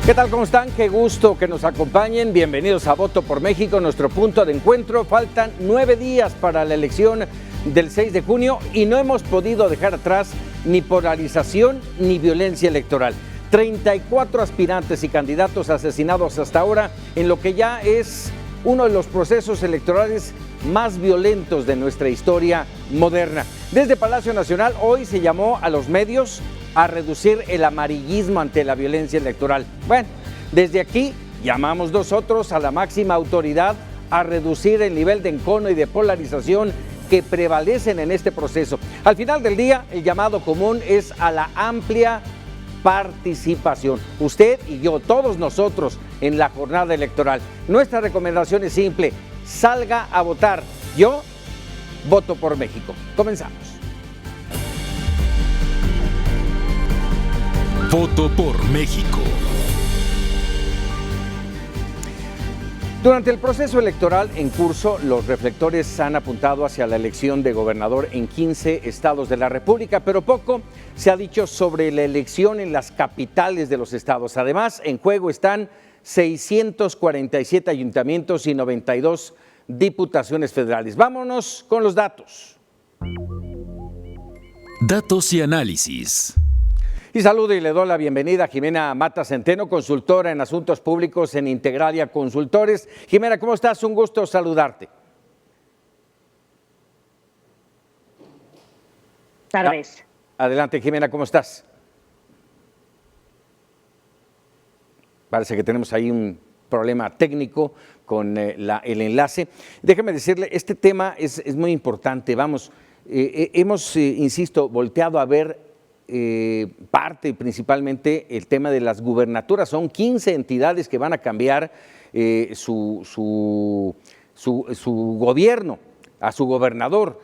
¿Qué tal? ¿Cómo están? Qué gusto que nos acompañen. Bienvenidos a Voto por México, nuestro punto de encuentro. Faltan 9 días para la elección del 6 de junio y no hemos podido dejar atrás ni polarización ni violencia electoral. 34 aspirantes y candidatos asesinados hasta ahora en lo que ya es uno de los procesos electorales más violentos de nuestra historia moderna. Desde Palacio Nacional hoy se llamó a los medios a reducir el amarillismo ante la violencia electoral. Bueno, desde aquí llamamos nosotros a la máxima autoridad a reducir el nivel de encono y de polarización que prevalecen en este proceso. Al final del día, el llamado común es a la amplia participación. Usted y yo, todos nosotros en la jornada electoral. Nuestra recomendación es simple: salga a votar. Yo voto por México. Comenzamos. Voto por México. Durante el proceso electoral en curso, los reflectores han apuntado hacia la elección de gobernador en 15 estados de la República, pero poco se ha dicho sobre la elección en las capitales de los estados. Además, en juego están 647 ayuntamientos y 92 diputaciones federales. Vámonos con los datos. Datos y análisis. Y saludo y le doy la bienvenida a Jimena Mata Centeno, consultora en asuntos públicos en Integralia Consultores. Jimena, ¿cómo estás? Un gusto saludarte. Tardes. Adelante, Jimena, ¿cómo estás? Parece que tenemos ahí un problema técnico con el enlace. Déjeme decirle, este tema es muy importante. Vamos, hemos, insisto, volteado a ver parte principalmente el tema de las gubernaturas. Son 15 entidades que van a cambiar su gobierno, a su gobernador,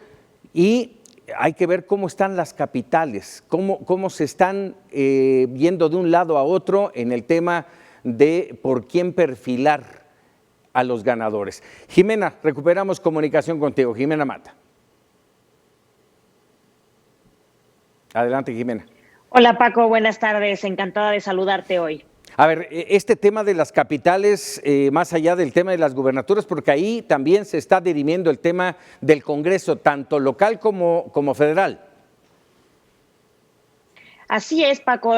y hay que ver cómo están las capitales, cómo se están yendo de un lado a otro en el tema de por quién perfilar a los ganadores. Jimena, recuperamos comunicación contigo. Jimena Mata. Adelante, Jimena. Hola, Paco, buenas tardes, encantada de saludarte hoy. A ver, este tema de las capitales, más allá del tema de las gubernaturas, porque ahí también se está dirimiendo el tema del Congreso, tanto local como federal. Así es, Paco,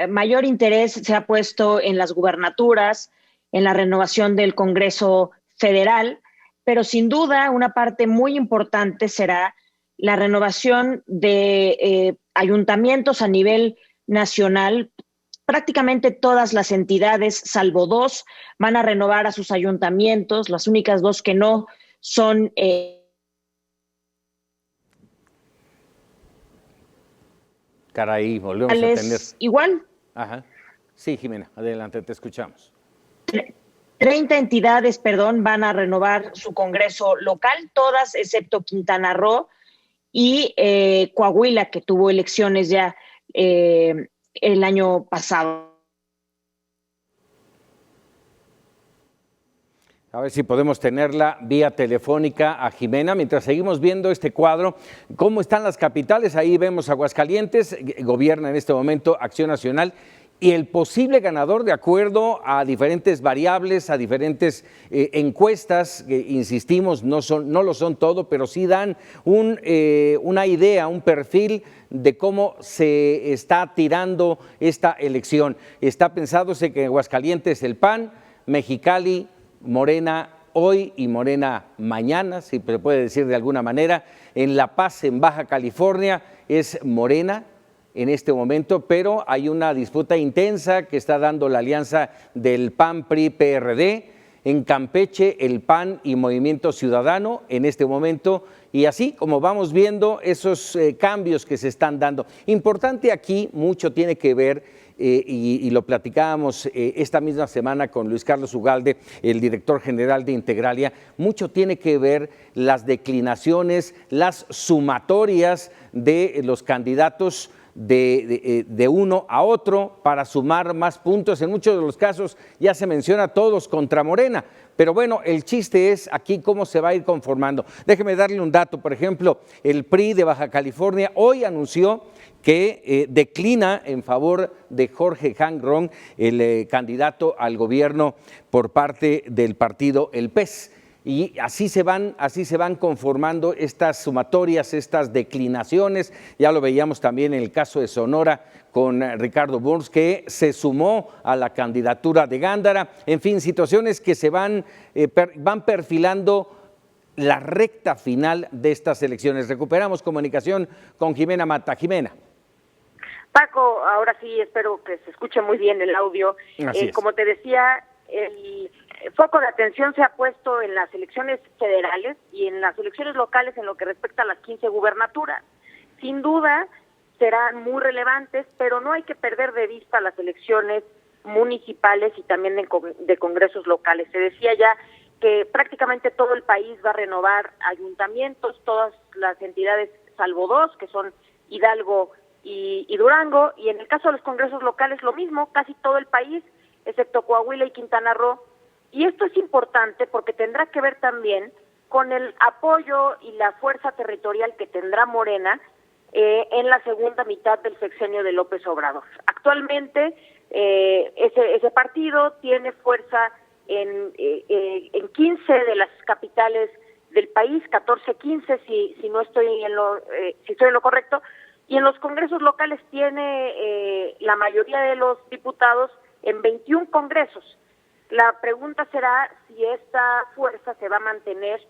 mayor interés se ha puesto en las gubernaturas, en la renovación del Congreso federal, pero sin duda una parte muy importante será la renovación de ayuntamientos a nivel nacional. Prácticamente todas las entidades, salvo 2, van a renovar a sus ayuntamientos. Las únicas 2 que no son... Caray, volvemos a tener... Igual. Ajá. Sí, Jimena, adelante, te escuchamos. 30 entidades, van a renovar su Congreso local, todas excepto Quintana Roo y Coahuila, que tuvo elecciones ya el año pasado. A ver si podemos tenerla vía telefónica a Jimena, mientras seguimos viendo este cuadro. ¿Cómo están las capitales? Ahí vemos Aguascalientes, gobierna en este momento Acción Nacional, y el posible ganador, de acuerdo a diferentes variables, a diferentes encuestas, que insistimos, no lo son todo, pero sí dan una idea, un perfil de cómo se está tirando esta elección. Está pensándose que en Aguascalientes el PAN, Mexicali, Morena hoy y Morena mañana, si se puede decir de alguna manera. En La Paz, en Baja California, es Morena en este momento, pero hay una disputa intensa que está dando la alianza del PAN-PRI-PRD. En Campeche, el PAN y Movimiento Ciudadano en este momento, y así como vamos viendo esos cambios que se están dando. Importante aquí, mucho tiene que ver, y lo platicábamos esta misma semana con Luis Carlos Ugalde, el director general de Integralia, mucho tiene que ver las declinaciones, las sumatorias de los candidatos de uno a otro para sumar más puntos. En muchos de los casos ya se menciona todos contra Morena, Pero bueno, el chiste es aquí cómo se va a ir conformando. Déjeme darle un dato, por ejemplo, el PRI de Baja California hoy anunció que declina en favor de Jorge Hank Ron, el candidato al gobierno por parte del partido El PES. Y así se van conformando estas sumatorias, estas declinaciones. Ya lo veíamos también en el caso de Sonora con Ricardo Burns, que se sumó a la candidatura de Gándara. En fin, situaciones que se van perfilando la recta final de estas elecciones. Recuperamos comunicación con Jimena Mata. Jimena. Paco, ahora sí espero que se escuche muy bien el audio. Como te decía, el foco de atención se ha puesto en las elecciones federales y en las elecciones locales en lo que respecta a las 15 gubernaturas. Sin duda serán muy relevantes, pero no hay que perder de vista las elecciones municipales y también de congresos locales. Se decía ya que prácticamente todo el país va a renovar ayuntamientos, todas las entidades salvo dos, que son Hidalgo y Durango, y en el caso de los congresos locales lo mismo, casi todo el país, excepto Coahuila y Quintana Roo. Y esto es importante porque tendrá que ver también con el apoyo y la fuerza territorial que tendrá Morena en la segunda mitad del sexenio de López Obrador. Actualmente ese partido tiene fuerza en 15 de las capitales del país, 14-15 si no estoy si estoy en lo correcto, y en los congresos locales tiene la mayoría de los diputados en 21 congresos. La pregunta será si esta fuerza se va a mantener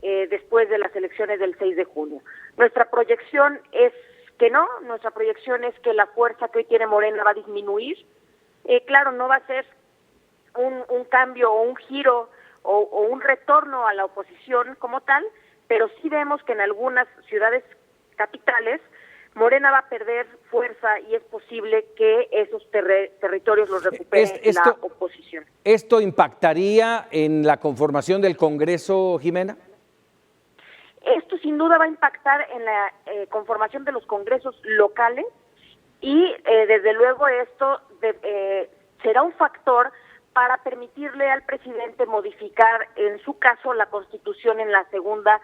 después de las elecciones del 6 de junio. Nuestra proyección es que no, nuestra proyección es que la fuerza que hoy tiene Morena va a disminuir. Claro, no va a ser un cambio o un giro o un retorno a la oposición como tal, pero sí vemos que en algunas ciudades capitales Morena va a perder fuerza y es posible que esos territorios los recupere la oposición. ¿Esto impactaría en la conformación del Congreso, Jimena? Esto sin duda va a impactar en la conformación de los congresos locales y desde luego esto será un factor para permitirle al presidente modificar en su caso la Constitución en la segunda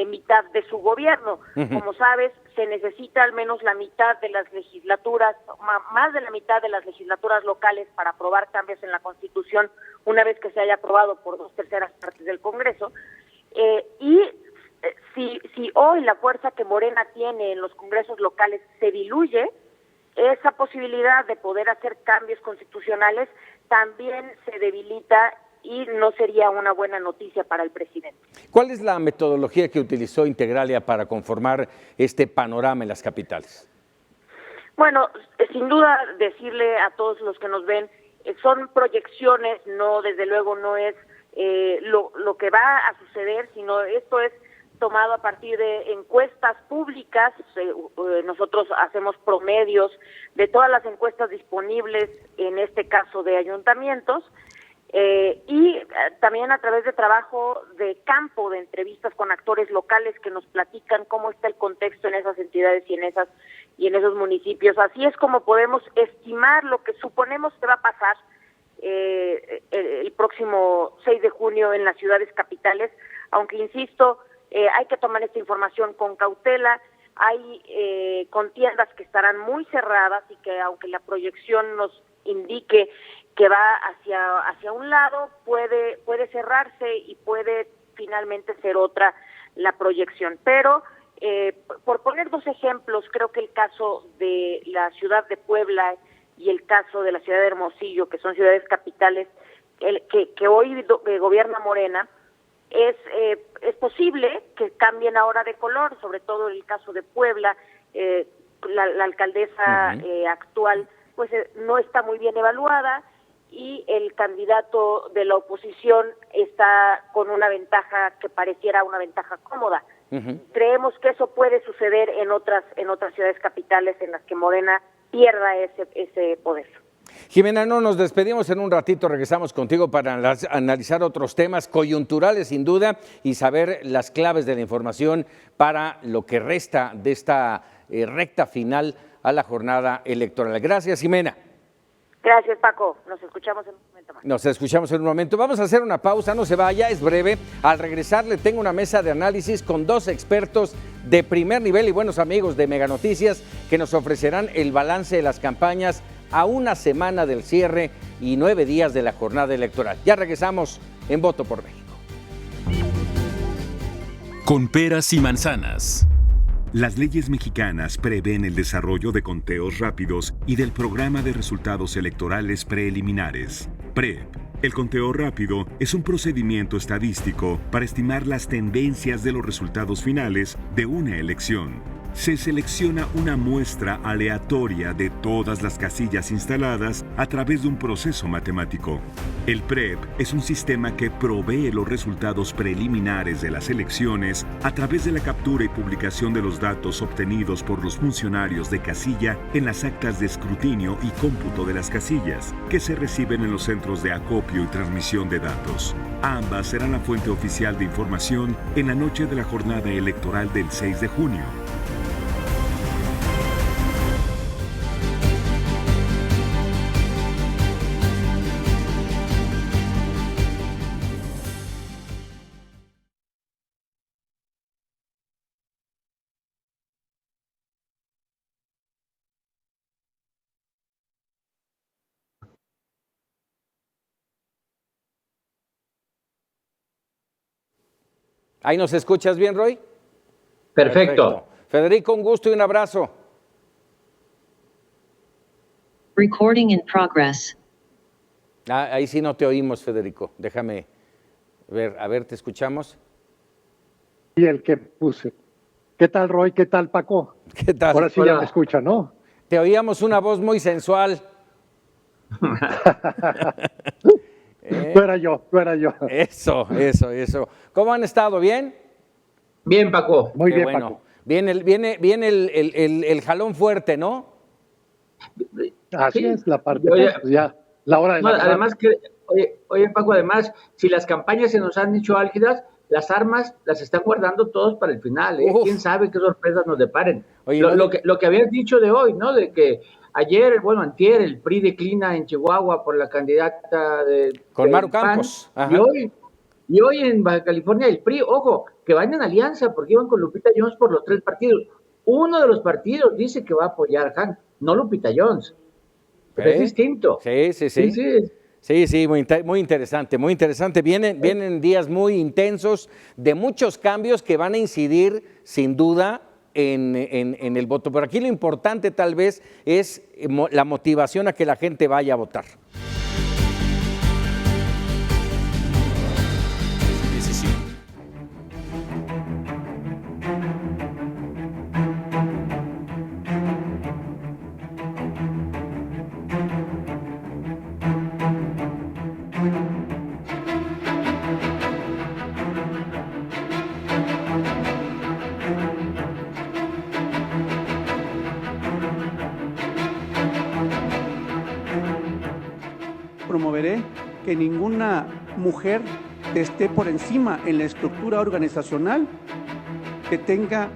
mitad de su gobierno. Como sabes, se necesita al menos la mitad de las legislaturas, más de la mitad de las legislaturas locales para aprobar cambios en la Constitución una vez que se haya aprobado por 2/3 partes del Congreso. Si hoy la fuerza que Morena tiene en los congresos locales se diluye, esa posibilidad de poder hacer cambios constitucionales también se debilita y no sería una buena noticia para el presidente. ¿Cuál es la metodología que utilizó Integralia para conformar este panorama en las capitales? Bueno, sin duda decirle a todos los que nos ven, son proyecciones, no, desde luego no es lo que va a suceder, sino esto es tomado a partir de encuestas públicas. Nosotros hacemos promedios de todas las encuestas disponibles, en este caso de ayuntamientos, y también a través de trabajo de campo, de entrevistas con actores locales que nos platican cómo está el contexto en esas entidades y en esos municipios. Así es como podemos estimar lo que suponemos que va a pasar el próximo 6 de junio en las ciudades capitales, aunque insisto, hay que tomar esta información con cautela. Hay contiendas que estarán muy cerradas y que aunque la proyección nos indique que va hacia un lado, puede cerrarse y puede finalmente ser otra la proyección. Pero por poner dos ejemplos, creo que el caso de la ciudad de Puebla y el caso de la ciudad de Hermosillo, que son ciudades capitales que hoy gobierna Morena, es posible que cambien ahora de color, sobre todo en el caso de Puebla. La alcaldesa actual pues no está muy bien evaluada y el candidato de la oposición está con una ventaja que pareciera una ventaja cómoda. Creemos que eso puede suceder en otras ciudades capitales en las que Morena pierda ese poder. Jimena, no nos despedimos, en un ratito regresamos contigo para analizar otros temas coyunturales sin duda y saber las claves de la información para lo que resta de esta recta final a la jornada electoral. Gracias, Jimena. Gracias, Paco. Nos escuchamos en un momento más. Nos escuchamos en un momento. Vamos a hacer una pausa, no se vaya, es breve. Al regresar le tengo una mesa de análisis con 2 expertos de primer nivel y buenos amigos de Mega Noticias que nos ofrecerán el balance de las campañas a una semana del cierre y 9 días de la jornada electoral. Ya regresamos en Voto por México. Con peras y manzanas. Las leyes mexicanas prevén el desarrollo de conteos rápidos y del programa de resultados electorales preliminares, PREP. El conteo rápido es un procedimiento estadístico para estimar las tendencias de los resultados finales de una elección. Se selecciona una muestra aleatoria de todas las casillas instaladas a través de un proceso matemático. El PREP es un sistema que provee los resultados preliminares de las elecciones a través de la captura y publicación de los datos obtenidos por los funcionarios de casilla en las actas de escrutinio y cómputo de las casillas, que se reciben en los centros de acopio y transmisión de datos. Ambas serán la fuente oficial de información en la noche de la jornada electoral del 6 de junio. ¿Ahí nos escuchas bien, Roy? Perfecto. Federico, un gusto y un abrazo. Recording in progress. Ahí sí no te oímos, Federico. Déjame ver, a ver, ¿te escuchamos? Y el que puse. ¿Qué tal, Roy? ¿Qué tal, Paco? ¿Qué tal? Ahora sí ya me escucha, ¿no? Te oíamos una voz muy sensual. No era yo. Eso. ¿Cómo han estado? ¿Bien? Bien, Paco. Muy Qué bien, bueno. Paco. Viene el jalón fuerte, ¿no? Así Sí. es la parte. Oye, pues ya, la hora de la verdad. además que, oye, Paco, además, si las campañas se nos han dicho álgidas, las armas las están guardando todos para el final, ¿eh? ¿Quién sabe qué sorpresas nos deparen? Oye, lo que habías dicho de hoy, ¿no? De que antier, el PRI declina en Chihuahua por la candidata con Maru PAN, Campos. Ajá. Y hoy en Baja California el PRI, ojo, que van en alianza porque iban con Lupita Jones por los 3 partidos. Uno de los partidos dice que va a apoyar a Hank, no Lupita Jones. Pero es distinto. Sí, muy interesante. Vienen días muy intensos de muchos cambios que van a incidir sin duda en el voto. Pero aquí lo importante tal vez es la motivación a que la gente vaya a votar. Promoveré que ninguna mujer esté por encima en la estructura organizacional, que tenga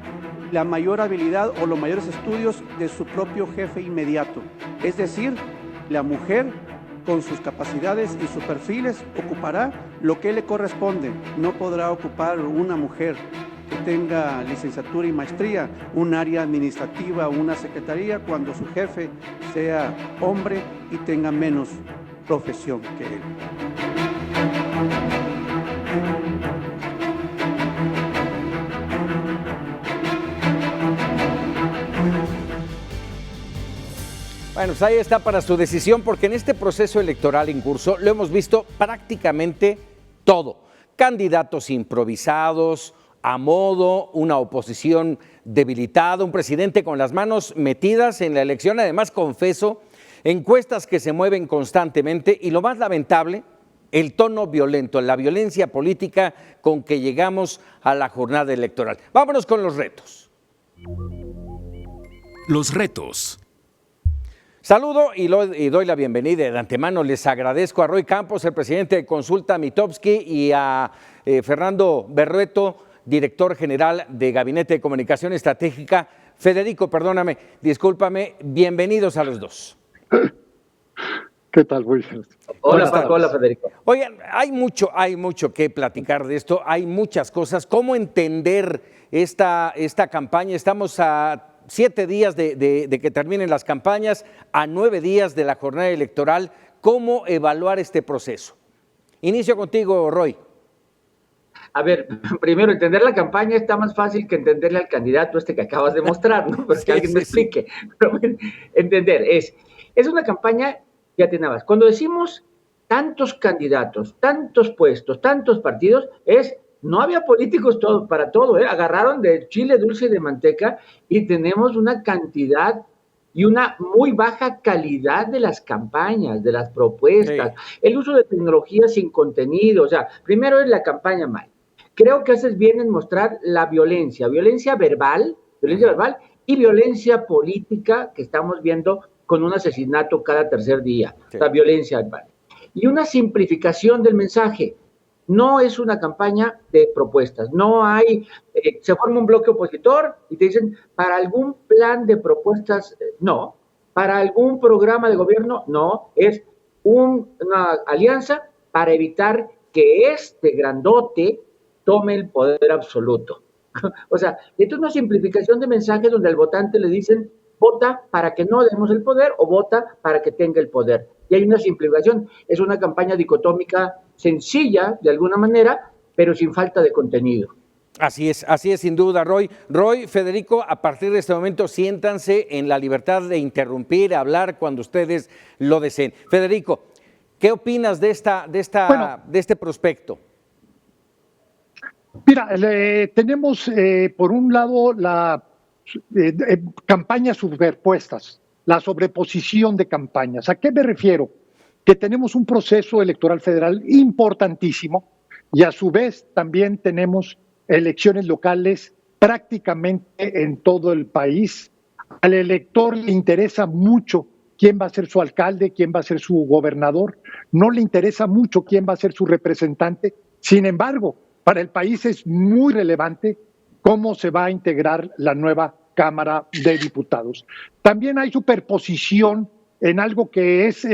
la mayor habilidad o los mayores estudios de su propio jefe inmediato. Es decir, la mujer con sus capacidades y sus perfiles ocupará lo que le corresponde. No podrá ocupar una mujer que tenga licenciatura y maestría, un área administrativa o una secretaría cuando su jefe sea hombre y tenga menos profesión que él. Bueno, pues ahí está para su decisión, porque en este proceso electoral en curso lo hemos visto prácticamente todo. Candidatos improvisados, a modo, una oposición debilitada, un presidente con las manos metidas en la elección, además confeso, encuestas que se mueven constantemente y lo más lamentable, el tono violento, la violencia política con que llegamos a la jornada electoral. Vámonos con los retos. Los retos. Saludo y doy la bienvenida. De antemano les agradezco a Roy Campos, el presidente de Consulta Mitofsky, y a Fernando Berrueto, director general de Gabinete de Comunicación Estratégica. Federico, discúlpame, bienvenidos a los dos. ¿Qué tal, Wilson? Hola, Paco. Hola, Federico. Oigan, hay mucho que platicar de esto, hay muchas cosas. ¿Cómo entender esta campaña? Estamos a 7 días de que terminen las campañas, a 9 días de la jornada electoral. ¿Cómo evaluar este proceso? Inicio contigo, Roy. A ver, primero, entender la campaña está más fácil que entenderle al candidato que acabas de mostrar, ¿no? Pues que alguien me explique. Pero bueno, entender, es una campaña, ya te nabas. Cuando decimos tantos candidatos, tantos puestos, tantos partidos, no había políticos para todo, agarraron de chile dulce y de manteca y tenemos una cantidad y una muy baja calidad de las campañas, de las propuestas, el uso de tecnología sin contenido. O sea, primero es la campaña mal. Creo que haces bien en mostrar la violencia verbal y violencia política que estamos viendo con un asesinato cada tercer día, la violencia verbal. Y una simplificación del mensaje. No es una campaña de propuestas, no hay, se forma un bloque opositor y te dicen, para algún plan de propuestas, no, para algún programa de gobierno, no, es una alianza para evitar que este grandote tome el poder absoluto. O sea, esto es una simplificación de mensajes donde al votante le dicen, vota para que no demos el poder o vota para que tenga el poder. Y hay una simplificación, es una campaña dicotómica sencilla, de alguna manera, pero sin falta de contenido. Así es sin duda, Roy. Roy, Federico, a partir de este momento siéntanse en la libertad de interrumpir, hablar cuando ustedes lo deseen. Federico, ¿qué opinas de este prospecto? Mira, tenemos por un lado la campañas superpuestas, la sobreposición de campañas. ¿A qué me refiero? Que tenemos un proceso electoral federal importantísimo y a su vez también tenemos elecciones locales prácticamente en todo el país. Al elector le interesa mucho quién va a ser su alcalde, quién va a ser su gobernador, no le interesa mucho quién va a ser su representante. Sin embargo, para el país es muy relevante cómo se va a integrar la nueva Cámara de Diputados. También hay superposición en algo que es,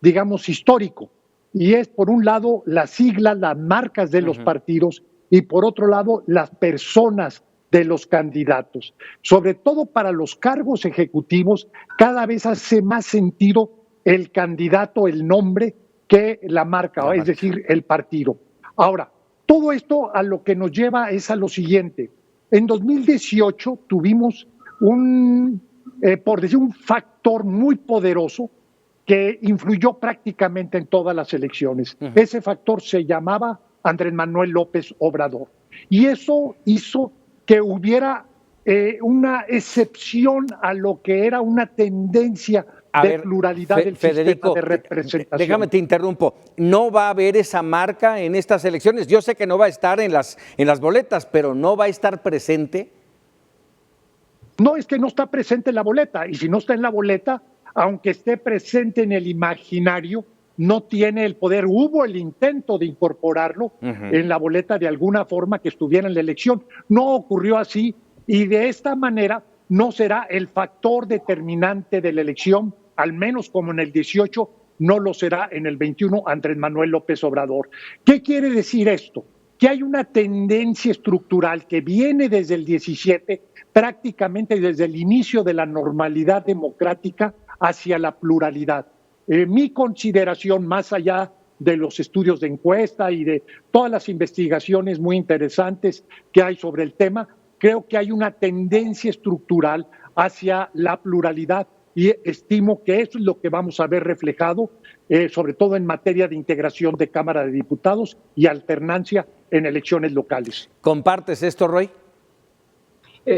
digamos, histórico, y es, por un lado, las siglas, las marcas de los partidos, y por otro lado, las personas de los candidatos. Sobre todo para los cargos ejecutivos, cada vez hace más sentido el candidato, el nombre, que la marca, es decir, el partido. Ahora, todo esto a lo que nos lleva es a lo siguiente. En 2018 tuvimos por decir, un factor muy poderoso que influyó prácticamente en todas las elecciones. Ese factor se llamaba Andrés Manuel López Obrador. Y eso hizo que hubiera una excepción a lo que era una tendencia de pluralidad del Federico, sistema de representación. Déjame te interrumpo. ¿No va a haber esa marca en estas elecciones? Yo sé que no va a estar en las boletas, pero ¿no va a estar presente? No, es que no está presente en la boleta. Y si no está en la boleta, aunque esté presente en el imaginario, no tiene el poder. Hubo el intento de incorporarlo en la boleta de alguna forma que estuviera en la elección. No ocurrió así y de esta manera no será el factor determinante de la elección, al menos como en el 18, no lo será en el 21 Andrés Manuel López Obrador. ¿Qué quiere decir esto? Que hay una tendencia estructural que viene desde el 17, prácticamente desde el inicio de la normalidad democrática hacia la pluralidad. Mi consideración, más allá de los estudios de encuesta y de todas las investigaciones muy interesantes que hay sobre el tema, creo que hay una tendencia estructural hacia la pluralidad y estimo que eso es lo que vamos a ver reflejado, sobre todo en materia de integración de Cámara de Diputados y alternancia en elecciones locales. ¿Compartes esto, Roy?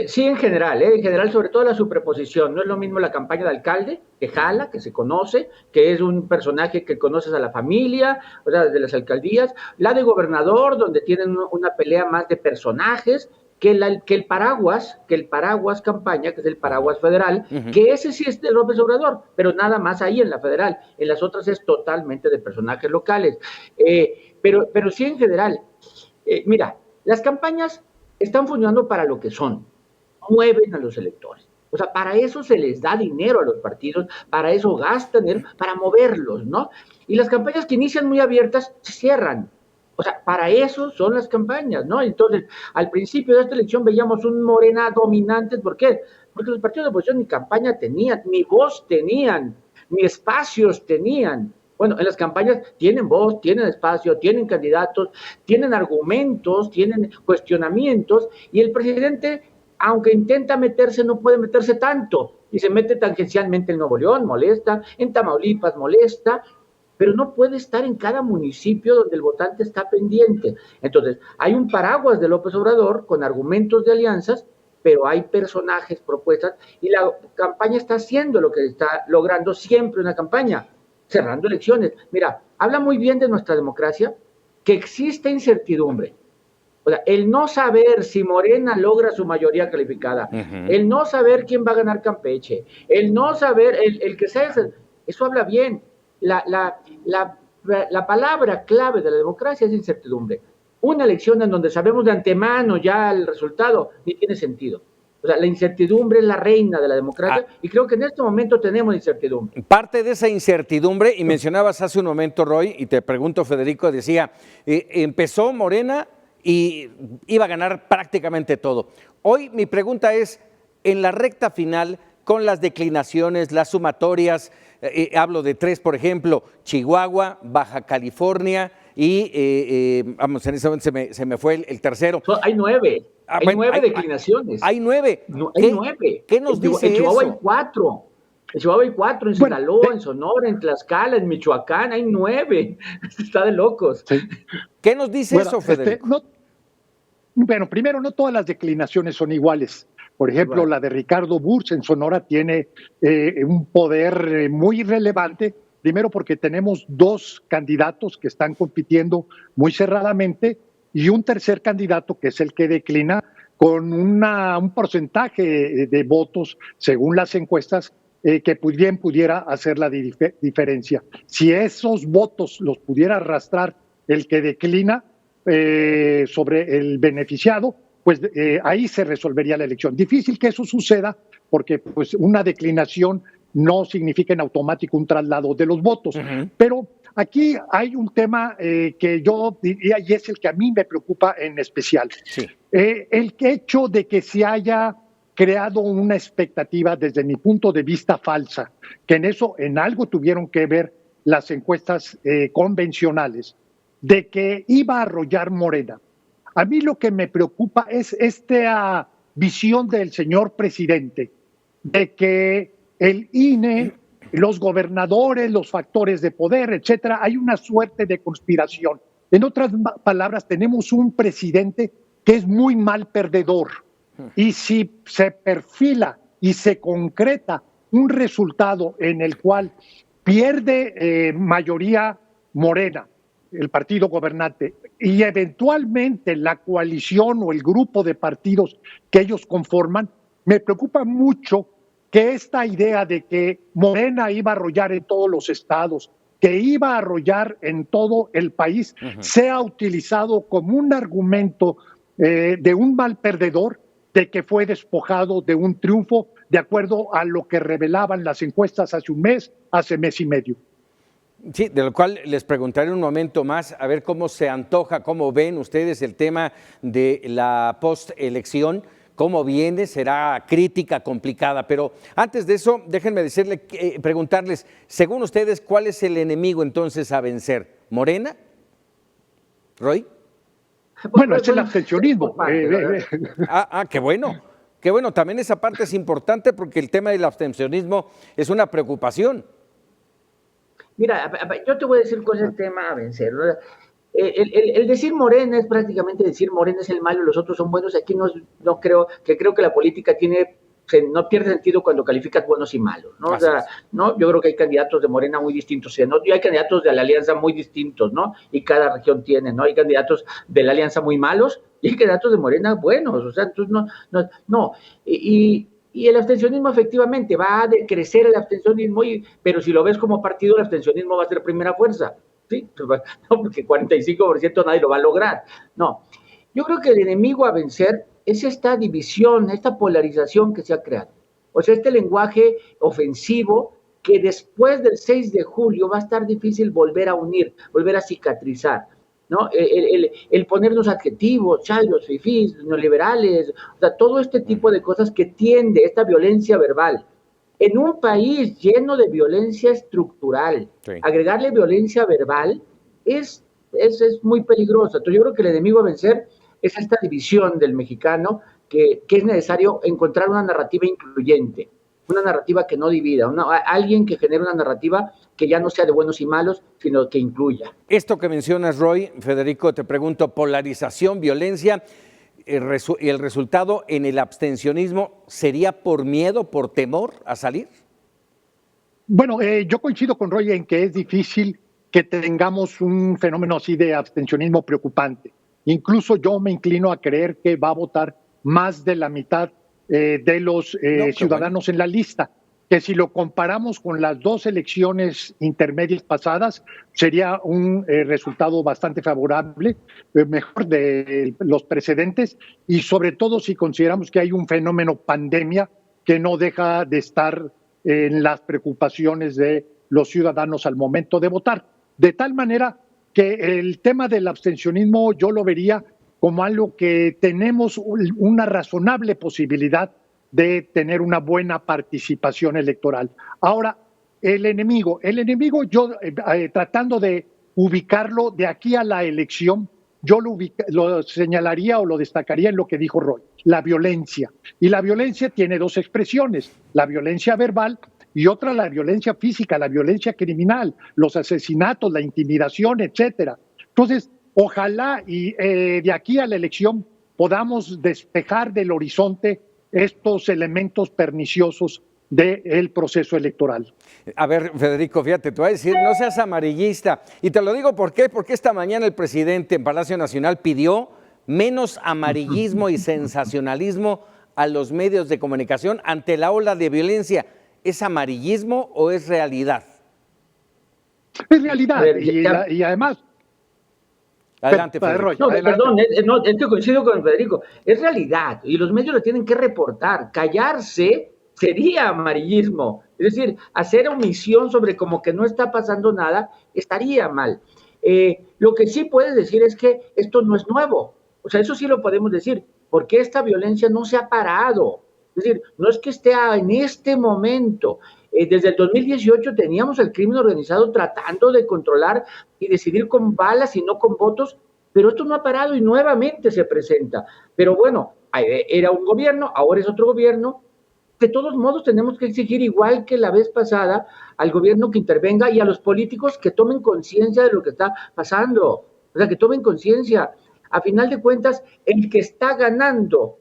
Sí, en general, sobre todo la superposición. No es lo mismo la campaña de alcalde, que jala, que se conoce, que es un personaje que conoces a la familia, o sea, desde las alcaldías, la de gobernador, donde tienen una pelea más de personajes, que el paraguas campaña, que es el paraguas federal, que ese sí es de López Obrador, pero nada más ahí en la federal. En las otras es totalmente de personajes locales. Pero sí, en general, mira, las campañas están funcionando para lo que son. Mueven a los electores. O sea, para eso se les da dinero a los partidos, para eso gastan dinero, para moverlos, ¿no? Y las campañas que inician muy abiertas se cierran. O sea, para eso son las campañas, ¿no? Entonces, al principio de esta elección veíamos un Morena dominante. ¿Por qué? Porque los partidos de oposición ni campaña tenían, ni voz tenían, ni espacios tenían. Bueno, en las campañas tienen voz, tienen espacio, tienen candidatos, tienen argumentos, tienen cuestionamientos, y el presidente, aunque intenta meterse, no puede meterse tanto, y se mete tangencialmente en Nuevo León, molesta, en Tamaulipas, molesta, pero no puede estar en cada municipio donde el votante está pendiente. Entonces, hay un paraguas de López Obrador con argumentos de alianzas, pero hay personajes, propuestas, y la campaña está haciendo lo que está logrando siempre una campaña, cerrando elecciones. Mira, habla muy bien de nuestra democracia, que existe incertidumbre. O sea, el no saber si Morena logra su mayoría calificada, el no saber quién va a ganar Campeche, el no saber, el que sea, eso habla bien. La palabra clave de la democracia es incertidumbre. Una elección en donde sabemos de antemano ya el resultado, ni tiene sentido. O sea, la incertidumbre es la reina de la democracia y creo que en este momento tenemos incertidumbre. Parte de esa incertidumbre, y mencionabas hace un momento, Roy, y te pregunto, Federico, decía, empezó Morena y iba a ganar prácticamente todo. Hoy mi pregunta es, en la recta final, con las declinaciones, las sumatorias, hablo de 3, por ejemplo, Chihuahua, Baja California y, vamos, en ese momento se me fue el tercero. Hay 9. Hay 9 declinaciones. Hay 9. Hay 9. ¿Qué nos dice en Chihuahua eso? hay 4. En Chihuahua hay 4, en Sinaloa, en Sonora, en Tlaxcala, en Michoacán, hay 9. Está de locos. Sí. ¿Qué nos dice eso, Federico? Bueno, primero, no todas las declinaciones son iguales. Por ejemplo, la de Ricardo Burch en Sonora tiene un poder muy relevante, primero porque tenemos 2 candidatos que están compitiendo muy cerradamente y un tercer candidato que es el que declina con un porcentaje de votos, según las encuestas, que bien pudiera hacer la diferencia. Si esos votos los pudiera arrastrar el que declina sobre el beneficiado, pues ahí se resolvería la elección. Difícil que eso suceda porque pues una declinación no significa en automático un traslado de los votos. Pero aquí hay un tema que yo diría, y es el que a mí me preocupa en especial. Sí. El hecho de que se haya creado una expectativa desde mi punto de vista falsa, que en algo tuvieron que ver las encuestas convencionales, de que iba a arrollar Morena. A mí lo que me preocupa es esta visión del señor presidente de que el INE, los gobernadores, los factores de poder, etcétera, hay una suerte de conspiración. En otras palabras, tenemos un presidente que es muy mal perdedor. Y si se perfila y se concreta un resultado en el cual pierde mayoría Morena, el partido gobernante, y eventualmente la coalición o el grupo de partidos que ellos conforman, me preocupa mucho que esta idea de que Morena iba a arrollar en todos los estados, que iba a arrollar en todo el país, sea utilizado como un argumento de un mal perdedor, de que fue despojado de un triunfo, de acuerdo a lo que revelaban las encuestas hace un mes, hace mes y medio. Sí, de lo cual les preguntaré un momento más, a ver cómo se antoja, cómo ven ustedes el tema de la postelección, cómo viene, será crítica, complicada, pero antes de eso, déjenme preguntarles, según ustedes, ¿cuál es el enemigo entonces a vencer? ¿Morena? ¿Roy? Bueno, es el abstencionismo. Qué bueno. Qué bueno, también esa parte es importante porque el tema del abstencionismo es una preocupación. Mira, yo te voy a decir cuál es el tema a vencer, ¿no? El decir Morena es prácticamente decir Morena es el malo y los otros son buenos. Aquí no creo que la política no pierde sentido cuando calificas buenos y malos, ¿no? O sea, no, yo creo que hay candidatos de Morena muy distintos, ¿no? Y hay candidatos de la Alianza muy distintos, ¿no? Y cada región tiene, ¿no? Hay candidatos de la Alianza muy malos y hay candidatos de Morena buenos, o sea, entonces no. Y el abstencionismo efectivamente va a decrecer el abstencionismo, pero si lo ves como partido, el abstencionismo va a ser primera fuerza, ¿sí? No, porque 45% nadie lo va a lograr. No, yo creo que el enemigo a vencer es esta división, esta polarización que se ha creado. O sea, este lenguaje ofensivo que después del 6 de julio va a estar difícil volver a unir, volver a cicatrizar, ¿no? El ponernos adjetivos, chayos, fifís, neoliberales, o sea, todo este tipo de cosas que tiende esta violencia verbal. En un país lleno de violencia estructural, sí, agregarle violencia verbal es muy peligroso. Entonces yo creo que el enemigo a vencer es esta división del mexicano, que es necesario encontrar una narrativa incluyente, una narrativa que no divida, alguien que genere una narrativa que ya no sea de buenos y malos, sino que incluya. Esto que mencionas, Roy, Federico, te pregunto, polarización, violencia, el resultado en el abstencionismo, ¿sería por miedo, por temor a salir? Bueno, yo coincido con Roy en que es difícil que tengamos un fenómeno así de abstencionismo preocupante. Incluso yo me inclino a creer que va a votar más de la mitad de los ciudadanos en la lista, que si lo comparamos con las dos elecciones intermedias pasadas, sería un resultado bastante favorable, mejor de los precedentes, y sobre todo si consideramos que hay un fenómeno pandemia que no deja de estar en las preocupaciones de los ciudadanos al momento de votar. De tal manera que el tema del abstencionismo yo lo vería como algo que tenemos una razonable posibilidad de tener una buena participación electoral. Ahora, el enemigo yo tratando de ubicarlo de aquí a la elección, yo lo señalaría o lo destacaría en lo que dijo Roy, la violencia. Y la violencia tiene dos expresiones, la violencia verbal y otra la violencia física, la violencia criminal, los asesinatos, la intimidación, etcétera. Entonces, ojalá y de aquí a la elección podamos despejar del horizonte estos elementos perniciosos del proceso electoral. A ver, Federico, fíjate, te voy a decir, no seas amarillista. Y te lo digo porque esta mañana el presidente en Palacio Nacional pidió menos amarillismo y sensacionalismo a los medios de comunicación ante la ola de violencia. ¿Es amarillismo o es realidad? Es realidad, y además... Adelante, Federico. Perdón, es que coincido con Federico. Es realidad, y los medios lo tienen que reportar. Callarse sería amarillismo. Es decir, hacer omisión sobre como que no está pasando nada estaría mal. Lo que sí puedes decir es que esto no es nuevo. O sea, eso sí lo podemos decir, porque esta violencia no se ha parado. Es decir, no es que esté en este momento. Desde el 2018 teníamos el crimen organizado tratando de controlar y decidir con balas y no con votos, pero esto no ha parado y nuevamente se presenta. Pero bueno, era un gobierno, ahora es otro gobierno. De todos modos tenemos que exigir, igual que la vez pasada, al gobierno que intervenga y a los políticos que tomen conciencia de lo que está pasando. O sea, que tomen conciencia. A final de cuentas, el que está ganando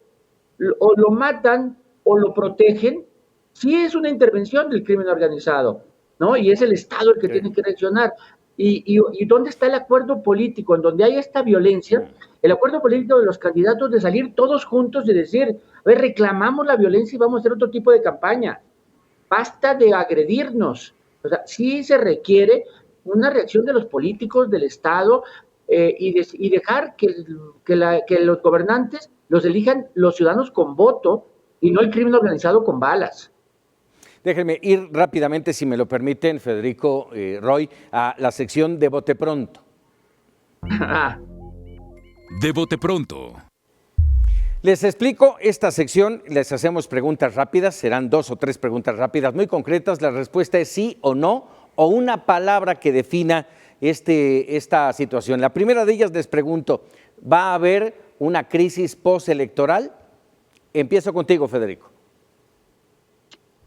o lo matan o lo protegen, sí es una intervención del crimen organizado, ¿no? Y es el Estado el que tiene que reaccionar. ¿Y dónde está el acuerdo político? En donde hay esta violencia, el acuerdo político de los candidatos de salir todos juntos y decir, a ver, reclamamos la violencia y vamos a hacer otro tipo de campaña. Basta de agredirnos. O sea, sí se requiere una reacción de los políticos, del Estado, y dejar que los gobernantes los elijan los ciudadanos con voto y no el crimen organizado con balas. Déjenme ir rápidamente, si me lo permiten, Federico, Roy, a la sección de Bote Pronto. De Bote Pronto. Les explico esta sección, les hacemos preguntas rápidas, serán 2 o 3 preguntas rápidas, muy concretas. La respuesta es sí o no, o una palabra que defina esta situación. La primera de ellas les pregunto, ¿va a haber una crisis postelectoral? Empiezo contigo, Federico.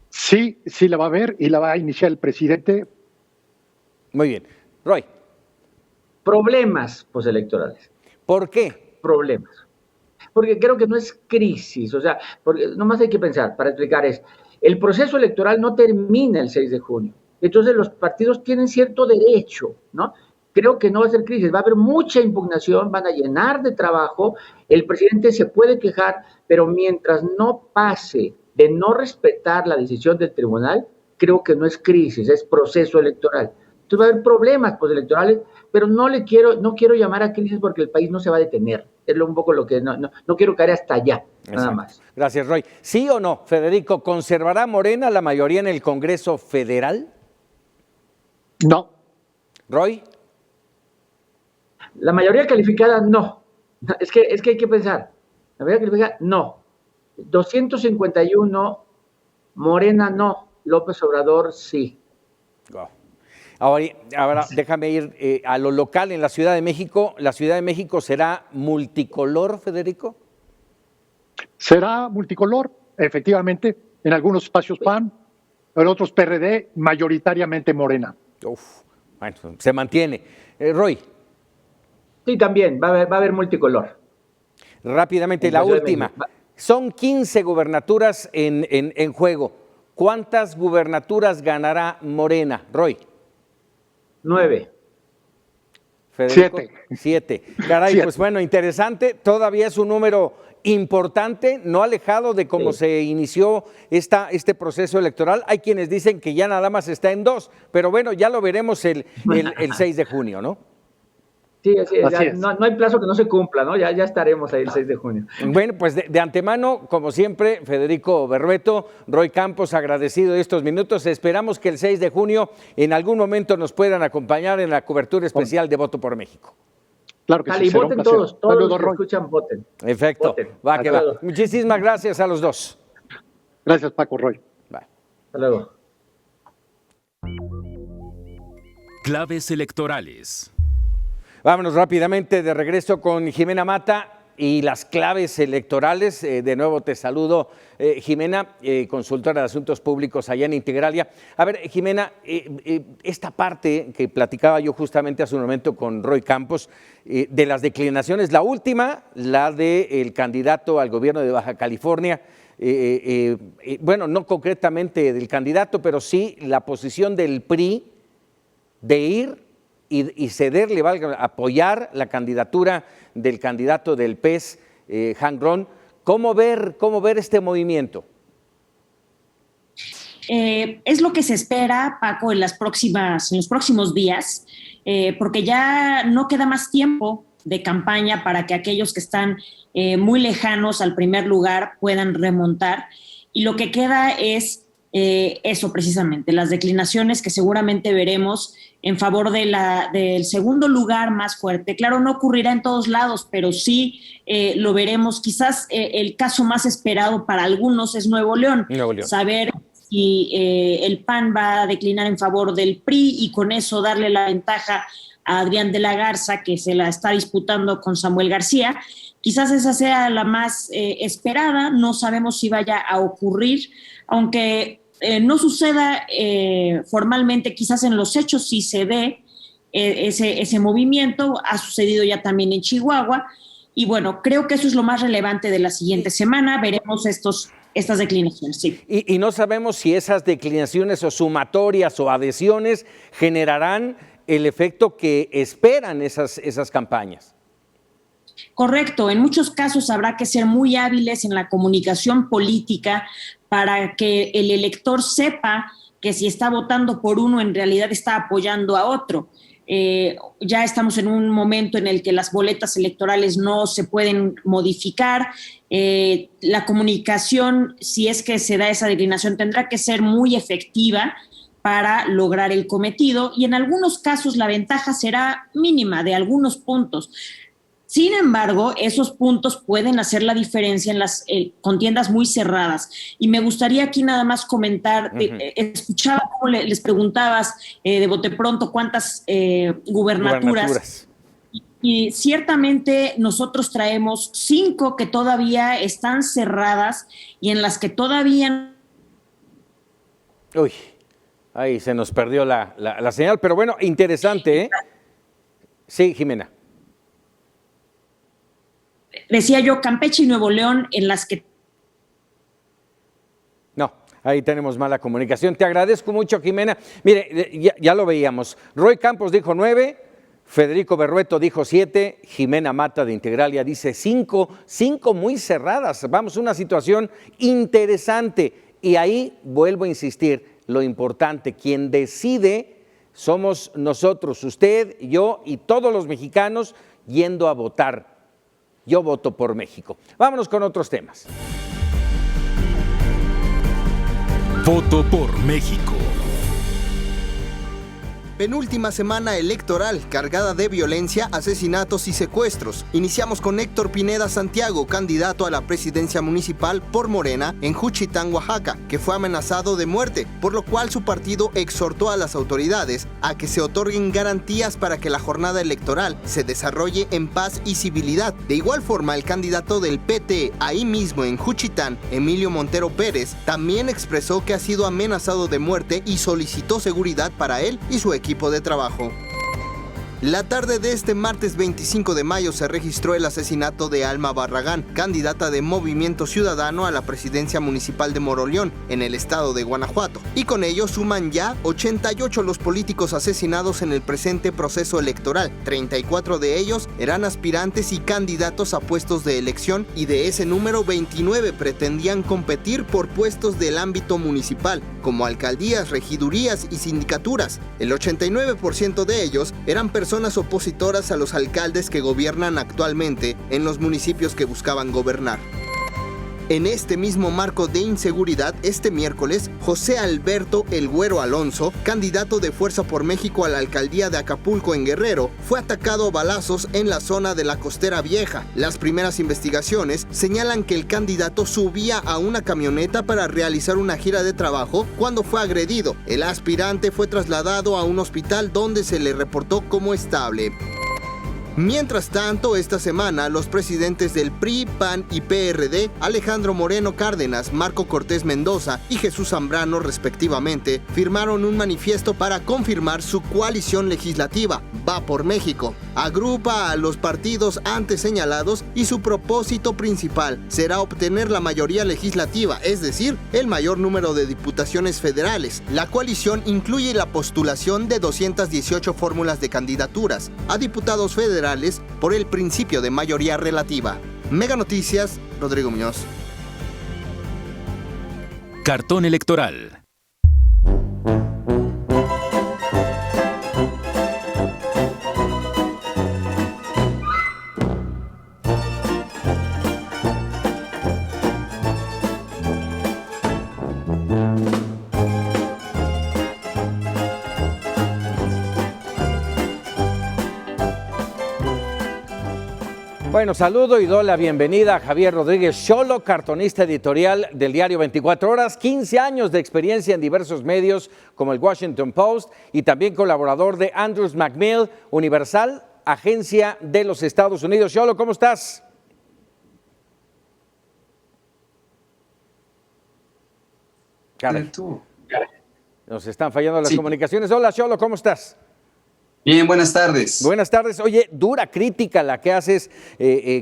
Sí, sí la va a haber y la va a iniciar el presidente. Muy bien. Roy. Problemas postelectorales. ¿Por qué? Problemas. Porque creo que no es crisis, o sea, porque nomás hay que pensar, para explicar el proceso electoral no termina el 6 de junio, entonces los partidos tienen cierto derecho, ¿no? Creo que no va a ser crisis, va a haber mucha impugnación, van a llenar de trabajo, el presidente se puede quejar, pero mientras no pase de no respetar la decisión del tribunal, creo que no es crisis, es proceso electoral. Entonces va a haber problemas postelectorales, pero no quiero llamar a crisis porque el país no se va a detener. Es un poco lo que no quiero caer hasta allá. nada más. Gracias, Roy. ¿Sí o no, Federico, conservará Morena la mayoría en el Congreso Federal? No. ¿Roy? La mayoría calificada, no. Es que hay que pensar. La mayoría calificada, no. 251, Morena no. López Obrador, sí. Oh. Ahora déjame ir a lo local en la Ciudad de México. ¿La Ciudad de México será multicolor, Federico? Será multicolor, efectivamente, en algunos espacios PAN, en otros PRD, mayoritariamente Morena. Bueno, se mantiene. Roy. Sí, también, va a haber multicolor. Rápidamente, la última. Son 15 gubernaturas en juego. ¿Cuántas gubernaturas ganará Morena, Roy? 9. Federico, 7. Caray, 7. Pues bueno, interesante. Todavía es un número importante, no alejado de cómo se inició este proceso electoral. Hay quienes dicen que ya nada más está en 2, pero bueno, ya lo veremos el 6 de junio, ¿no? Sí, así es. No hay plazo que no se cumpla, ¿no? Ya estaremos ahí el 6 de junio. Bueno, pues de antemano, como siempre, Federico Berrueto, Roy Campos, agradecido de estos minutos. Esperamos que el 6 de junio en algún momento nos puedan acompañar en la cobertura especial de Voto por México. Claro que sí. Y voten todos los que escuchan, voten. Perfecto. Voten. Va que va. Muchísimas gracias a los dos. Gracias, Paco, Roy. Bye. Hasta luego. Claves electorales. Vámonos rápidamente de regreso con Jimena Mata y las claves electorales. De nuevo te saludo, Jimena, consultora de Asuntos Públicos allá en Integralia. A ver, Jimena, esta parte que platicaba yo justamente hace un momento con Roy Campos, de las declinaciones, la última, la del candidato al gobierno de Baja California, bueno, no concretamente del candidato, pero sí la posición del PRI de ir y cederle, apoyar la candidatura del candidato del PES, Hank Ron. ¿Cómo ver este movimiento? Es lo que se espera, Paco, en los próximos días, porque ya no queda más tiempo de campaña para que aquellos que están muy lejanos al primer lugar puedan remontar. Y lo que queda es eso precisamente, las declinaciones que seguramente veremos en favor del segundo lugar más fuerte. Claro, no ocurrirá en todos lados, pero sí lo veremos. Quizás el caso más esperado para algunos es Nuevo León. Saber si el PAN va a declinar en favor del PRI y con eso darle la ventaja a Adrián de la Garza, que se la está disputando con Samuel García. Quizás esa sea la más esperada. No sabemos si vaya a ocurrir, aunque no suceda formalmente, quizás en los hechos sí se dé ese movimiento. Ha sucedido ya también en Chihuahua y bueno, creo que eso es lo más relevante de la siguiente semana. Veremos estas declinaciones, sí. Y no sabemos si esas declinaciones o sumatorias o adhesiones generarán el efecto que esperan esas campañas. Correcto, en muchos casos habrá que ser muy hábiles en la comunicación política para que el elector sepa que si está votando por uno en realidad está apoyando a otro. Ya estamos en un momento en el que las boletas electorales no se pueden modificar. La comunicación, si es que se da esa declinación, tendrá que ser muy efectiva para lograr el cometido y en algunos casos la ventaja será mínima de algunos puntos. Sin embargo, esos puntos pueden hacer la diferencia en las contiendas muy cerradas. Y me gustaría aquí nada más comentar, escuchaba cómo les preguntabas de bote pronto cuántas gubernaturas. Y ciertamente nosotros traemos 5 que todavía están cerradas y en las que todavía... Uy, ahí se nos perdió la señal, pero bueno, interesante, ¿eh? Sí, Jimena. Decía yo, Campeche y Nuevo León, en las que... No, ahí tenemos mala comunicación. Te agradezco mucho, Jimena. Mire, ya lo veíamos. Roy Campos dijo 9, Federico Berrueto dijo 7, Jimena Mata de Integralia dice 5 muy cerradas. Vamos, una situación interesante. Y ahí vuelvo a insistir, lo importante, quien decide somos nosotros, usted, yo y todos los mexicanos yendo a votar. Yo voto por México. Vámonos con otros temas. Voto por México. Penúltima semana electoral cargada de violencia, asesinatos y secuestros. Iniciamos con Héctor Pineda Santiago, candidato a la presidencia municipal por Morena en Juchitán, Oaxaca, que fue amenazado de muerte, por lo cual su partido exhortó a las autoridades a que se otorguen garantías para que la jornada electoral se desarrolle en paz y civilidad. De igual forma, el candidato del PT ahí mismo en Juchitán, Emilio Montero Pérez, también expresó que ha sido amenazado de muerte y solicitó seguridad para él y su equipo de trabajo. La tarde de este martes 25 de mayo se registró el asesinato de Alma Barragán, candidata de Movimiento Ciudadano a la presidencia municipal de Moroleón, en el estado de Guanajuato. Y con ello suman ya 88 los políticos asesinados en el presente proceso electoral. 34 de ellos eran aspirantes y candidatos a puestos de elección, y de ese número 29 pretendían competir por puestos del ámbito municipal, como alcaldías, regidurías y sindicaturas. El 89% de ellos eran personas opositoras a los alcaldes que gobiernan actualmente en los municipios que buscaban gobernar. En este mismo marco de inseguridad, este miércoles, José Alberto El Güero Alonso, candidato de Fuerza por México a la alcaldía de Acapulco en Guerrero, fue atacado a balazos en la zona de la Costera Vieja. Las primeras investigaciones señalan que el candidato subía a una camioneta para realizar una gira de trabajo cuando fue agredido. El aspirante fue trasladado a un hospital donde se le reportó como estable. Mientras tanto, esta semana, los presidentes del PRI, PAN y PRD, Alejandro Moreno Cárdenas, Marco Cortés Mendoza y Jesús Zambrano, respectivamente, firmaron un manifiesto para confirmar su coalición legislativa, Va por México. Agrupa a los partidos antes señalados y su propósito principal será obtener la mayoría legislativa, es decir, el mayor número de diputaciones federales. La coalición incluye la postulación de 218 fórmulas de candidaturas a diputados federales por el principio de mayoría relativa. Mega Noticias, Rodrigo Muñoz. Cartón electoral. Bueno, saludo y doy la bienvenida a Javier Rodríguez Xolo, cartonista editorial del diario 24 Horas, 15 años de experiencia en diversos medios como el Washington Post y también colaborador de Andrews McMill, Universal, agencia de los Estados Unidos. Xolo, ¿cómo estás? Caray. Nos están fallando las comunicaciones. Hola, Xolo, ¿cómo estás? Bien, buenas tardes. Buenas tardes. Oye, dura crítica la que haces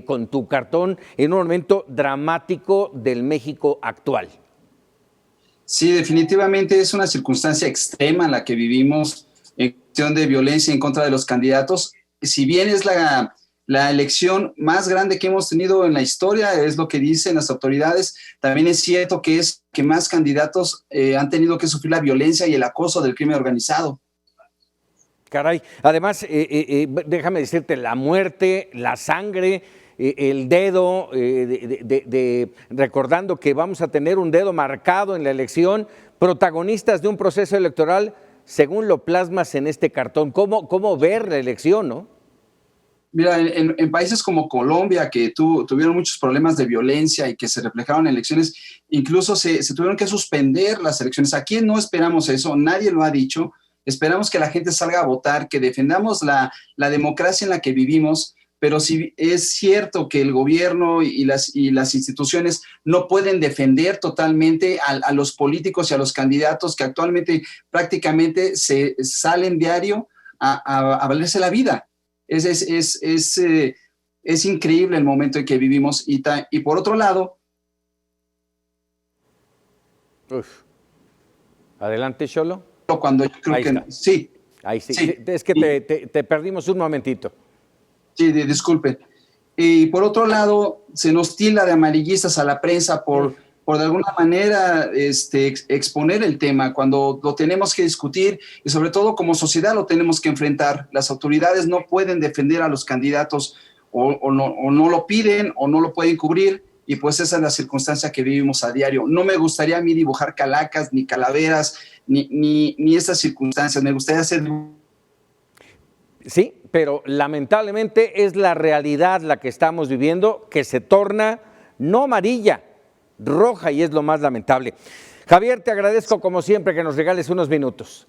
con tu cartón en un momento dramático del México actual. Sí, definitivamente es una circunstancia extrema en la que vivimos en cuestión de violencia en contra de los candidatos. Si bien es la elección más grande que hemos tenido en la historia, es lo que dicen las autoridades, también es cierto que es que más candidatos han tenido que sufrir la violencia y el acoso del crimen organizado. Caray, además, déjame decirte, la muerte, la sangre, el dedo, recordando que vamos a tener un dedo marcado en la elección, protagonistas de un proceso electoral, según lo plasmas en este cartón. ¿Cómo ver la elección, no? Mira, en países como Colombia, que tuvieron muchos problemas de violencia y que se reflejaron en elecciones, incluso se tuvieron que suspender las elecciones. Aquí no esperamos eso, nadie lo ha dicho. Esperamos que la gente salga a votar, que defendamos la democracia en la que vivimos, pero sí es cierto que el gobierno y las instituciones no pueden defender totalmente a los políticos y a los candidatos que actualmente prácticamente se salen diario a valerse la vida. Es increíble el momento en que vivimos y por otro lado... Adelante, Xolo. Cuando yo creo que sí. Ahí sí. Es que te perdimos un momentito. Sí, disculpen. Y por otro lado, se nos tilda de amarillistas a la prensa por de alguna manera exponer el tema cuando lo tenemos que discutir y sobre todo como sociedad lo tenemos que enfrentar. Las autoridades no pueden defender a los candidatos o no lo piden o no lo pueden cubrir, y pues esa es la circunstancia que vivimos a diario. No me gustaría a mí dibujar calacas, ni calaveras, ni esas circunstancias. Me gustaría hacer... Sí, pero lamentablemente es la realidad la que estamos viviendo, que se torna no amarilla, roja, y es lo más lamentable. Javier, te agradezco como siempre que nos regales unos minutos.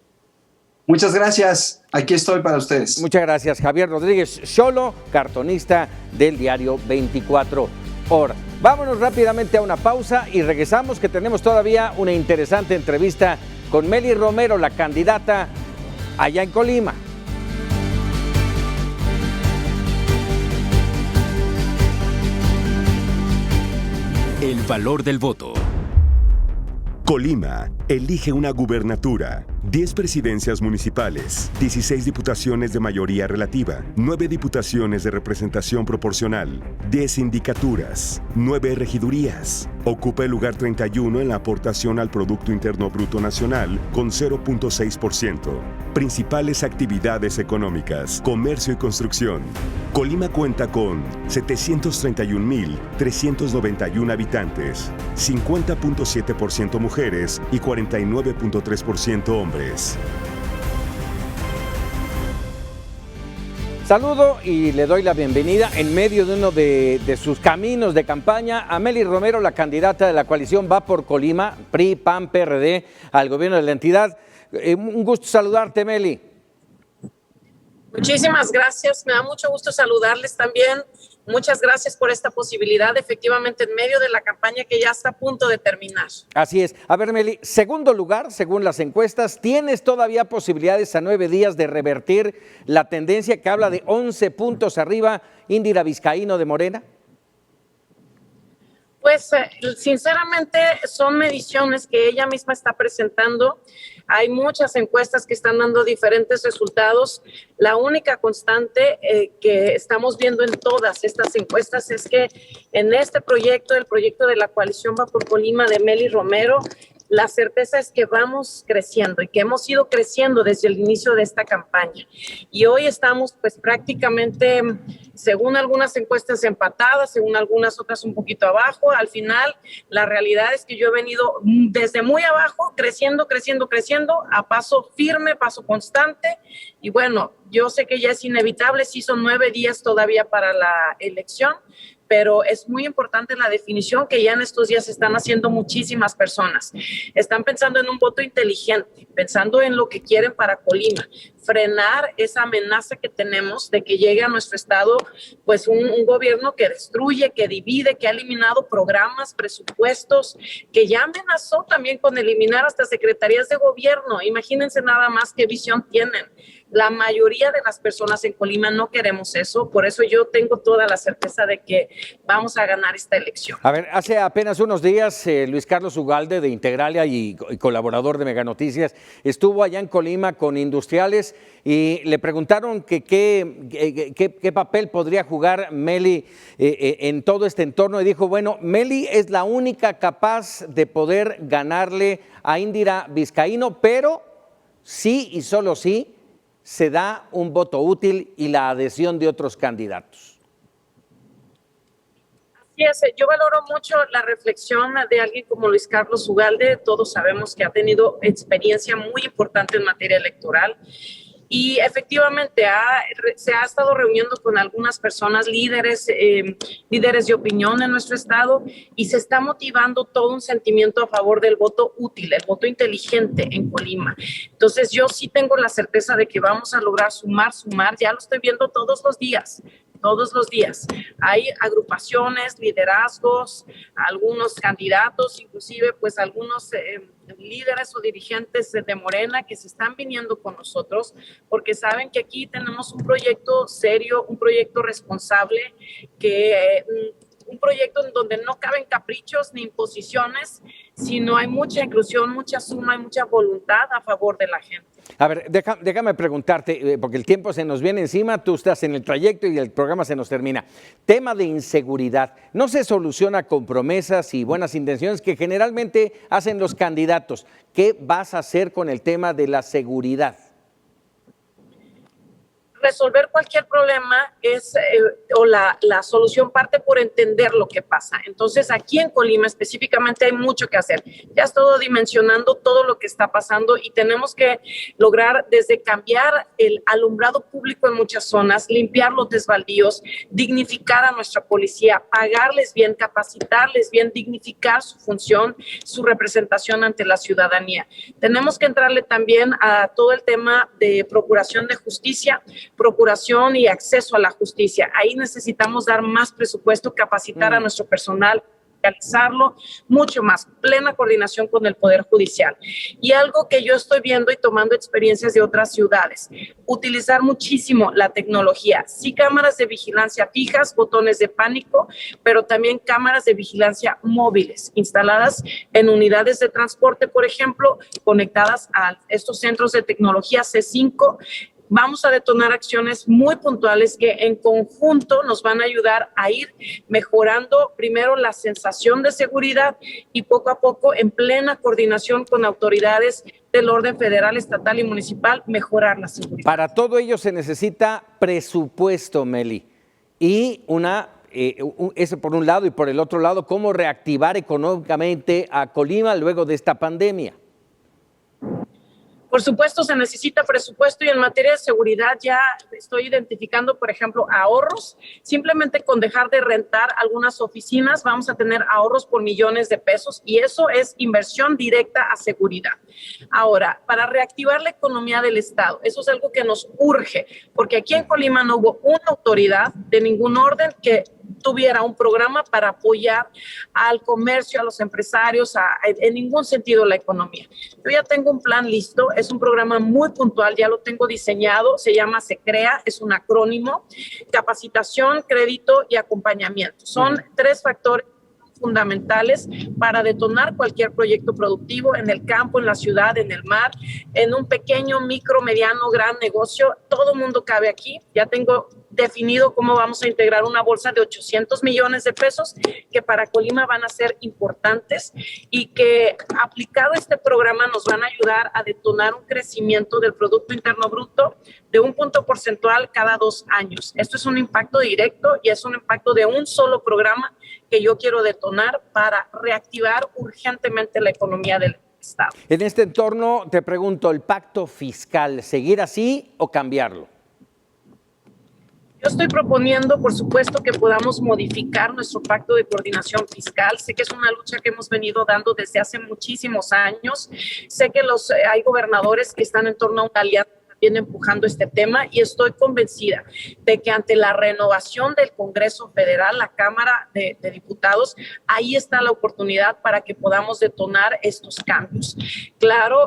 Muchas gracias, aquí estoy para ustedes. Muchas gracias, Javier Rodríguez Xolo, cartonista del diario 24 Horas. Vámonos rápidamente a una pausa y regresamos, que tenemos todavía una interesante entrevista con Mely Romero, la candidata allá en Colima. El valor del voto. Colima elige una gubernatura, 10 presidencias municipales, 16 diputaciones de mayoría relativa, 9 diputaciones de representación proporcional, 10 sindicaturas, 9 regidurías. Ocupa el lugar 31 en la aportación al Producto Interno Bruto Nacional con 0.6%. Principales actividades económicas, comercio y construcción. Colima cuenta con 731.391 habitantes, 50.7% mujeres y 49.3% hombres. Saludo y le doy la bienvenida en medio de uno de sus caminos de campaña a Mely Romero, la candidata de la coalición Va por Colima, PRI, PAN, PRD, al gobierno de la entidad. Un gusto saludarte, Mely. Muchísimas gracias, me da mucho gusto saludarles también. Muchas gracias por esta posibilidad, efectivamente, en medio de la campaña que ya está a punto de terminar. Así es. A ver, Mely, segundo lugar, según las encuestas, ¿tienes todavía posibilidades a 9 días de revertir la tendencia que habla de 11 puntos arriba Indira Vizcaíno de Morena? Pues sinceramente son mediciones que ella misma está presentando. Hay muchas encuestas que están dando diferentes resultados. La única constante que estamos viendo en todas estas encuestas es que en este proyecto, el proyecto de la coalición Va por Colima de Mely Romero, la certeza es que vamos creciendo y que hemos ido creciendo desde el inicio de esta campaña. Y hoy estamos pues prácticamente, según algunas encuestas, empatadas, según algunas otras un poquito abajo. Al final, la realidad es que yo he venido desde muy abajo, creciendo, a paso firme, paso constante. Y bueno, yo sé que ya es inevitable, sí son 9 días todavía para la elección, pero es muy importante la definición que ya en estos días están haciendo muchísimas personas. Están pensando en un voto inteligente, pensando en lo que quieren para Colima, frenar esa amenaza que tenemos de que llegue a nuestro estado pues un gobierno que destruye, que divide, que ha eliminado programas, presupuestos, que ya amenazó también con eliminar hasta secretarías de gobierno. Imagínense nada más qué visión tienen. La mayoría de las personas en Colima no queremos eso, por eso yo tengo toda la certeza de que vamos a ganar esta elección. A ver, hace apenas unos días Luis Carlos Ugalde de Integralia y colaborador de Mega Noticias estuvo allá en Colima con industriales y le preguntaron que qué papel podría jugar Mely en todo este entorno y dijo, bueno, Mely es la única capaz de poder ganarle a Indira Vizcaíno, pero sí y solo sí se da un voto útil y la adhesión de otros candidatos. Así es, yo valoro mucho la reflexión de alguien como Luis Carlos Ugalde. Todos sabemos que ha tenido experiencia muy importante en materia electoral y efectivamente se ha estado reuniendo con algunas personas, líderes de opinión en nuestro estado, y se está motivando todo un sentimiento a favor del voto útil, el voto inteligente en Colima. Entonces yo sí tengo la certeza de que vamos a lograr sumar, ya lo estoy viendo todos los días. Hay agrupaciones, liderazgos, algunos candidatos, inclusive pues algunos líderes o dirigentes de Morena que se están viniendo con nosotros porque saben que aquí tenemos un proyecto serio, un proyecto responsable, un proyecto en donde no caben caprichos ni imposiciones, sino hay mucha inclusión, mucha suma y mucha voluntad a favor de la gente. A ver, déjame preguntarte, porque el tiempo se nos viene encima, tú estás en el trayecto y el programa se nos termina. Tema de inseguridad, ¿no se soluciona con promesas y buenas intenciones que generalmente hacen los candidatos? ¿Qué vas a hacer con el tema de la seguridad? resolver cualquier problema es, o la solución parte por entender lo que pasa. Entonces, aquí en Colima específicamente hay mucho que hacer. Ya he estado dimensionando todo lo que está pasando y tenemos que lograr desde cambiar el alumbrado público en muchas zonas, limpiar los desbaldíos, dignificar a nuestra policía, pagarles bien, capacitarles bien, dignificar su función, su representación ante la ciudadanía. Tenemos que entrarle también a todo el tema de procuración de justicia, procuración y acceso a la justicia. Ahí necesitamos dar más presupuesto, capacitar a nuestro personal, realizarlo mucho más, plena coordinación con el Poder Judicial. Y algo que yo estoy viendo y tomando experiencias de otras ciudades, utilizar muchísimo la tecnología, sí, cámaras de vigilancia fijas, botones de pánico, pero también cámaras de vigilancia móviles, instaladas en unidades de transporte, por ejemplo, conectadas a estos centros de tecnología C5. Vamos a detonar acciones muy puntuales que en conjunto nos van a ayudar a ir mejorando primero la sensación de seguridad y poco a poco, en plena coordinación con autoridades del orden federal, estatal y municipal, mejorar la seguridad. Para todo ello se necesita presupuesto, Meli, y eso por un lado, y por el otro lado, cómo reactivar económicamente a Colima luego de esta pandemia. Por supuesto, se necesita presupuesto y en materia de seguridad ya estoy identificando, por ejemplo, ahorros. Simplemente con dejar de rentar algunas oficinas vamos a tener ahorros por millones de pesos y eso es inversión directa a seguridad. Ahora, para reactivar la economía del Estado, eso es algo que nos urge, porque aquí en Colima no hubo una autoridad de ningún orden que tuviera un programa para apoyar al comercio, a los empresarios, en ningún sentido la economía. Yo ya tengo un plan listo, es un programa muy puntual, ya lo tengo diseñado, se llama SECREA, es un acrónimo, capacitación, crédito y acompañamiento. Son 3 factores fundamentales para detonar cualquier proyecto productivo en el campo, en la ciudad, en el mar, en un pequeño, micro, mediano, gran negocio. Todo mundo cabe aquí. Ya tengo definido cómo vamos a integrar una bolsa de 800 millones de pesos que para Colima van a ser importantes y que aplicado este programa nos van a ayudar a detonar un crecimiento del Producto Interno Bruto de 1 punto porcentual cada 2 años. Esto es un impacto directo y es un impacto de un solo programa que yo quiero detonar para reactivar urgentemente la economía del Estado. En este entorno te pregunto, el pacto fiscal, ¿seguir así o cambiarlo? Yo estoy proponiendo, por supuesto, que podamos modificar nuestro pacto de coordinación fiscal. Sé que es una lucha que hemos venido dando desde hace muchísimos años. Sé que hay gobernadores que están en torno a una alianza también empujando este tema y estoy convencida de que ante la renovación del Congreso Federal, la Cámara de Diputados, ahí está la oportunidad para que podamos detonar estos cambios. Claro,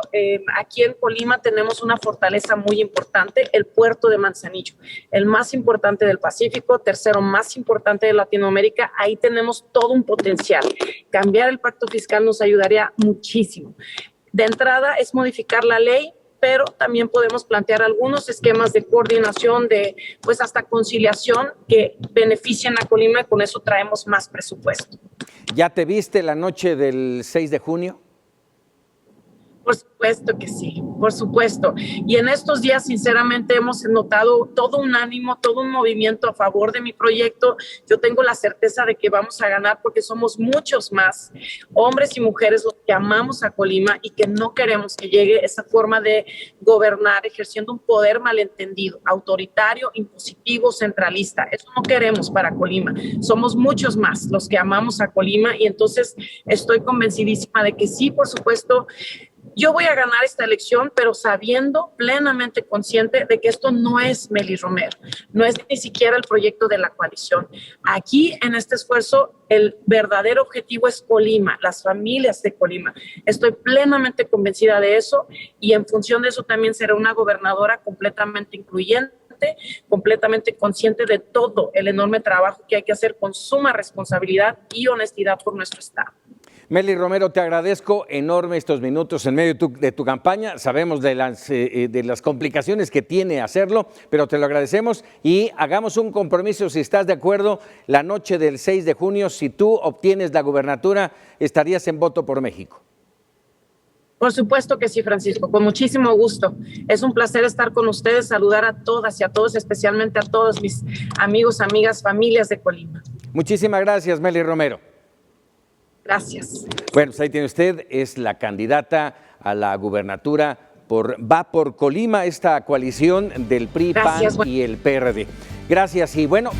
aquí en Colima tenemos una fortaleza muy importante, el puerto de Manzanillo, el más importante del Pacífico, tercero más importante de Latinoamérica. Ahí tenemos todo un potencial. Cambiar el pacto fiscal nos ayudaría muchísimo. De entrada es modificar la ley, pero también podemos plantear algunos esquemas de coordinación, pues hasta conciliación que beneficien a Colima y con eso traemos más presupuesto. ¿Ya te viste la noche del 6 de junio? Por supuesto que sí, por supuesto. Y en estos días, sinceramente, hemos notado todo un ánimo, todo un movimiento a favor de mi proyecto. Yo tengo la certeza de que vamos a ganar porque somos muchos más, hombres y mujeres, los que amamos a Colima y que no queremos que llegue esa forma de gobernar ejerciendo un poder malentendido, autoritario, impositivo, centralista. Eso no queremos para Colima. Somos muchos más los que amamos a Colima y entonces estoy convencidísima de que sí, por supuesto, yo voy a ganar esta elección, pero sabiendo, plenamente consciente de que esto no es Meli Romero, no es ni siquiera el proyecto de la coalición. Aquí, en este esfuerzo, el verdadero objetivo es Colima, las familias de Colima. Estoy plenamente convencida de eso y en función de eso también seré una gobernadora completamente incluyente, completamente consciente de todo el enorme trabajo que hay que hacer con suma responsabilidad y honestidad por nuestro Estado. Meli Romero, te agradezco enorme estos minutos en medio de tu campaña. Sabemos de las complicaciones que tiene hacerlo, pero te lo agradecemos y hagamos un compromiso, si estás de acuerdo, la noche del 6 de junio, si tú obtienes la gubernatura, estarías en Voto por México. Por supuesto que sí, Francisco, con muchísimo gusto. Es un placer estar con ustedes, saludar a todas y a todos, especialmente a todos mis amigos, amigas, familias de Colima. Muchísimas gracias, Meli Romero. Gracias. Bueno, pues ahí tiene usted, es la candidata a la gubernatura va por Colima, esta coalición del PRI, PAN y el PRD. Gracias y bueno.